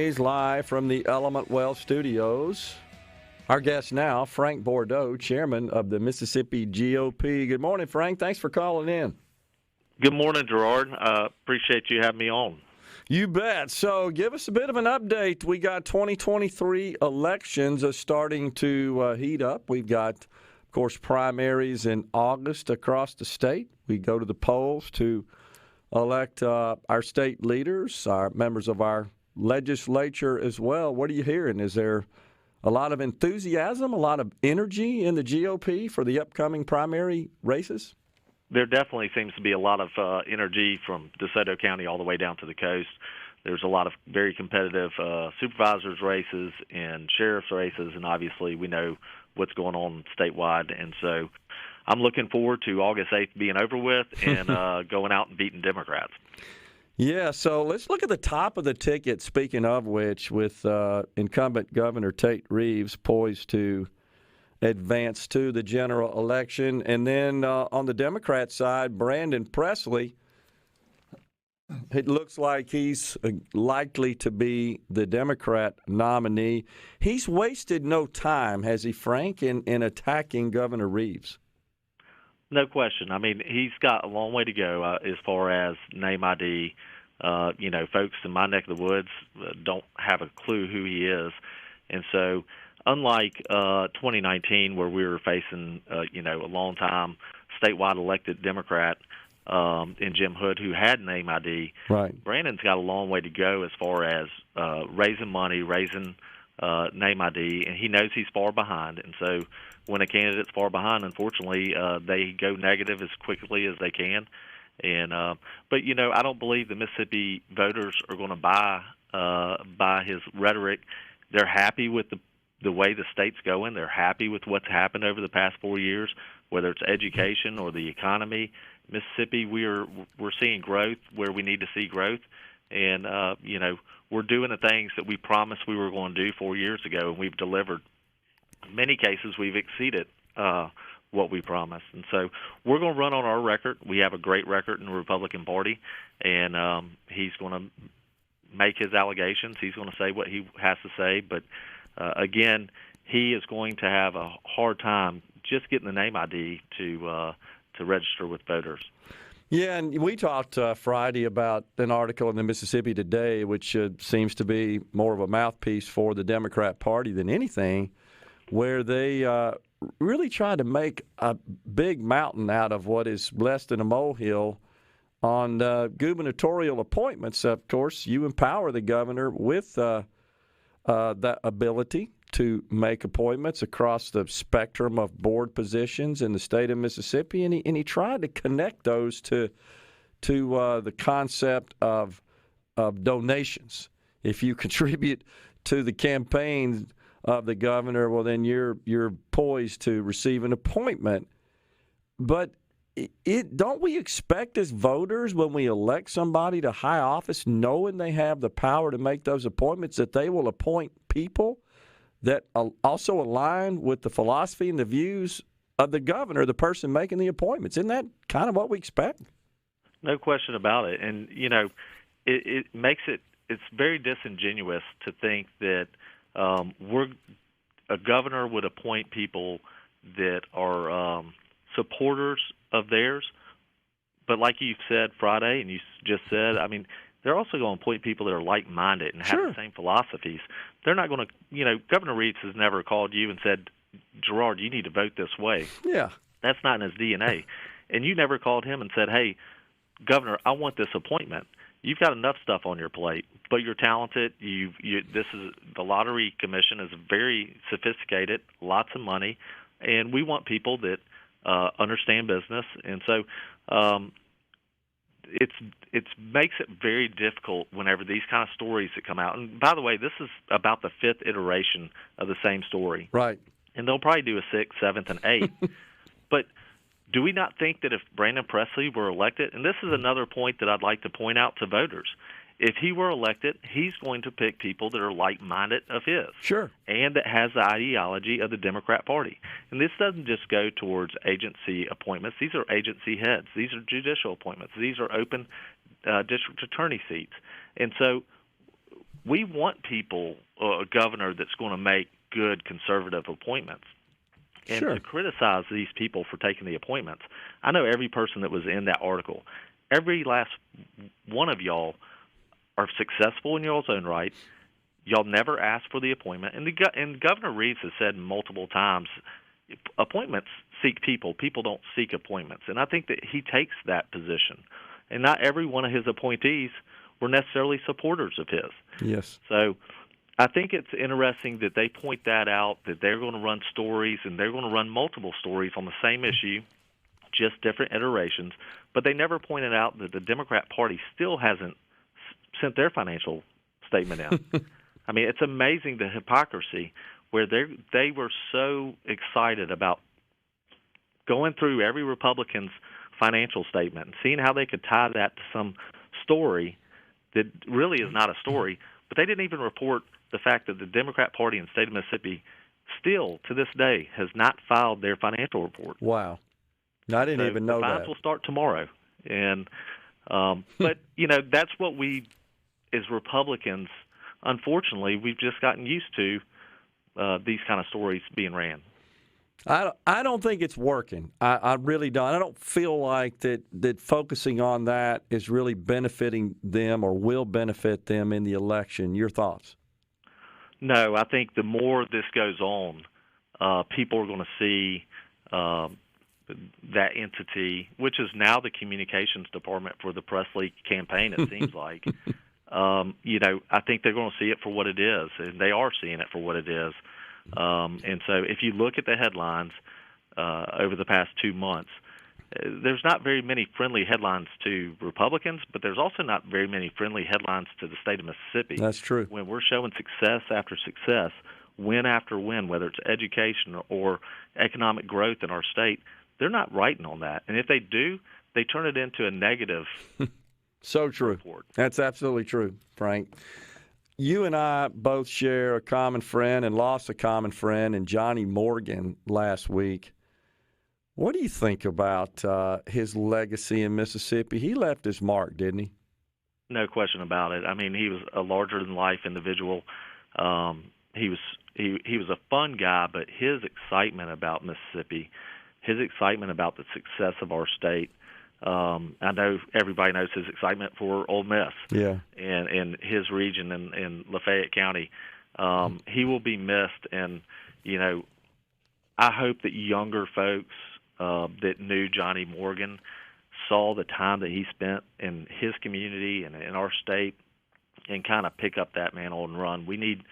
Live from the Element Well Studios. Our guest now, Frank Bordeaux, chairman of the Mississippi GOP. Good morning, Frank. Thanks for calling in. Good morning, Gerard. Appreciate you having me on. You bet. So give us a bit of an update. We got 2023 elections starting to heat up. We've got, of course, primaries in August across the state. We go to the polls to elect our state leaders, our members of our legislature as well. What are you hearing? Is there a lot of enthusiasm, a lot of energy in the GOP for the upcoming primary races? There definitely seems to be a lot of energy from DeSoto County all the way down to the coast. There's a lot of very competitive supervisors races and sheriff's races, and obviously we know what's going on statewide. And so I'm looking forward to August 8th being over with and going out and beating Democrats. Yeah, so let's look at the top of the ticket, speaking of which, with incumbent Governor Tate Reeves poised to advance to the general election. And then on the Democrat side, Brandon Presley, it looks like he's likely to be the Democrat nominee. He's wasted no time, has he, Frank, in attacking Governor Reeves? No question. I mean, he's got a long way to go as far as name ID. Folks in my neck of the woods don't have a clue who he is. And so unlike 2019 where we were facing, a long-time statewide elected Democrat in Jim Hood who had name ID, right. Brandon's got a long way to go as far as raising money, raising name ID, and he knows he's far behind. And so when a candidate's far behind, unfortunately, they go negative as quickly as they can. And but I don't believe the Mississippi voters are going to buy his rhetoric. They're happy with the way the state's going. They're happy with what's happened over the past 4 years, whether it's education or the economy. Mississippi, we're seeing growth where we need to see growth, and we're doing the things that we promised we were going to do 4 years ago, and we've delivered. In many cases, we've exceeded what we promised. And so we're going to run on our record. We have a great record in the Republican Party, and he's going to make his allegations. He's going to say what he has to say. But, again, he is going to have a hard time just getting the name ID to register with voters. Yeah, and we talked Friday about an article in the Mississippi Today, which seems to be more of a mouthpiece for the Democrat Party than anything, where they really try to make a big mountain out of what is less than a molehill on gubernatorial appointments. Of course, you empower the governor with that ability to make appointments across the spectrum of board positions in the state of Mississippi, and he tried to connect those to the concept of donations. If you contribute to the campaign of the governor, well, then you're poised to receive an appointment. But don't we expect as voters, when we elect somebody to high office, knowing they have the power to make those appointments, that they will appoint people that also align with the philosophy and the views of the governor, the person making the appointments? Isn't that kind of what we expect? No question about it. And, it makes it's very disingenuous to think that a governor would appoint people that are supporters of theirs. But like you said Friday, and you just said, I mean, they're also going to appoint people that are like-minded and have the same philosophies. They're not going to, Governor Reeves has never called you and said, Gerard, you need to vote this way. Yeah. That's not in his DNA. And you never called him and said, hey, Governor, I want this appointment. You've got enough stuff on your plate, but you're talented. The Lottery Commission is very sophisticated, lots of money, and we want people that understand business. And so it makes it very difficult whenever these kind of stories that come out. And by the way, this is about the fifth iteration of the same story. Right. And they'll probably do a sixth, seventh, and eighth. But do we not think that if Brandon Presley were elected, and this is another point that I'd like to point out to voters, if he were elected, he's going to pick people that are like-minded of his. Sure. And that has the ideology of the Democrat Party. And this doesn't just go towards agency appointments. These are agency heads. These are judicial appointments. These are open district attorney seats. And so we want people, a governor that's going to make good conservative appointments. And Sure. to criticize these people for taking the appointments, I know every person that was in that article, every last one of y'all are successful in y'all's own right. Y'all never asked for the appointment. And Governor Reeves has said multiple times, appointments seek people. People don't seek appointments. And I think that he takes that position. And not every one of his appointees were necessarily supporters of his. Yes. So I think it's interesting that they point that out, that they're going to run stories, and they're going to run multiple stories on the same issue, just different iterations. But they never pointed out that the Democrat Party still hasn't sent their financial statement in. I mean, it's amazing the hypocrisy where they were so excited about going through every Republican's financial statement and seeing how they could tie that to some story that really is not a story, but they didn't even report the fact that the Democrat Party in the state of Mississippi still, to this day, has not filed their financial report. Wow. I didn't even know the that. fines will start tomorrow. And but, that's what we, as Republicans, unfortunately, we've just gotten used to these kind of stories being ran. I don't think it's working. I really don't. I don't feel like that focusing on that is really benefiting them or will benefit them in the election. Your thoughts? No, I think the more this goes on, people are going to see that entity, which is now the communications department for the Presley campaign, it seems like. I think they're going to see it for what it is, and they are seeing it for what it is. And so if you look at the headlines over the past 2 months, there's not very many friendly headlines to Republicans, but there's also not very many friendly headlines to the state of Mississippi. That's true. When we're showing success after success, win after win, whether it's education or economic growth in our state, they're not writing on that. And if they do, they turn it into a negative So true. report. That's absolutely true, Frank. You and I both share a common friend and lost a common friend in Johnny Morgan last week. What do you think about his legacy in Mississippi? He left his mark, didn't he? No question about it. I mean, he was a larger-than-life individual. He was a fun guy, but his excitement about Mississippi, his excitement about the success of our state, I know everybody knows his excitement for Ole Miss, and his region in Lafayette County. He will be missed, and I hope that younger folks that knew Johnny Morgan saw the time that he spent in his community and in our state, and kind of pick up that mantle and run. We need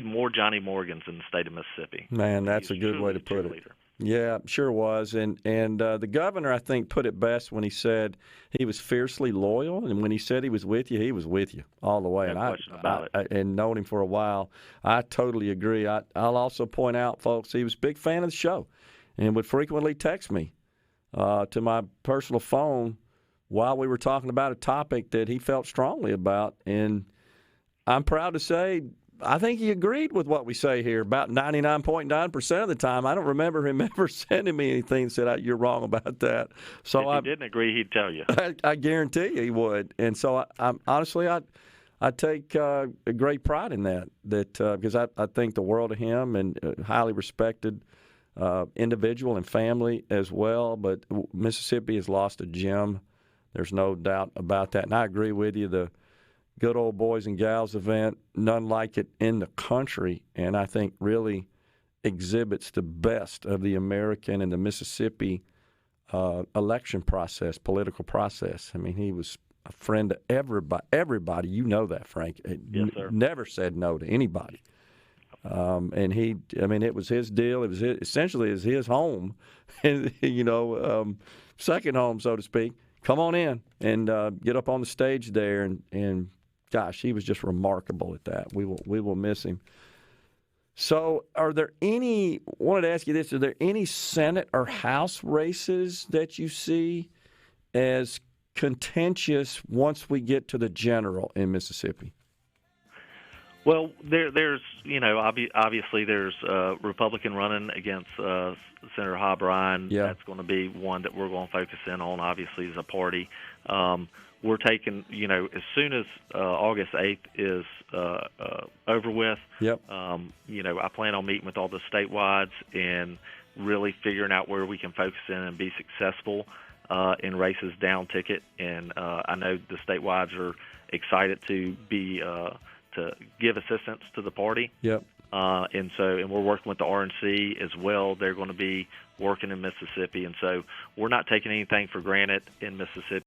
more Johnny Morgans in the state of Mississippi. Man, that's a good way to put it. Yeah, sure was. And the governor, I think, put it best when he said he was fiercely loyal. And when he said he was with you all the way. No question about it. And known him for a while, I totally agree. I'll also point out, folks, he was a big fan of the show and would frequently text me to my personal phone while we were talking about a topic that he felt strongly about. And I'm proud to say, I think he agreed with what we say here about 99.9% of the time. I don't remember him ever sending me anything that said, you're wrong about that. So if he didn't agree, he'd tell you. I guarantee you he would. And so I honestly, I take a great pride in that because I think the world of him and highly respected individual and family as well. But Mississippi has lost a gem. There's no doubt about that. And I agree with you. The Good Old Boys and Gals event, none like it in the country, and I think really exhibits the best of the American and the Mississippi election process, political process. I mean, he was a friend to everybody. You know that, Frank. Yes, sir. Never said no to anybody. And it was his deal. It was essentially his home, second home, so to speak. Come on in and get up on the stage there and gosh, he was just remarkable at that. We will miss him. So are there wanted to ask you this, are there any Senate or House races that you see as contentious once we get to the general in Mississippi? Well, there's obviously there's Republican running against Senator Hobb Ryan. Yeah. That's going to be one that we're going to focus in on. Obviously, as a party, we're taking as soon as August 8th is over with. Yep. I plan on meeting with all the statewides and really figuring out where we can focus in and be successful in races down ticket. And I know the statewides are excited to be to give assistance to the party. Yep. And we're working with the RNC as well. They're going to be working in Mississippi, and so we're not taking anything for granted in Mississippi.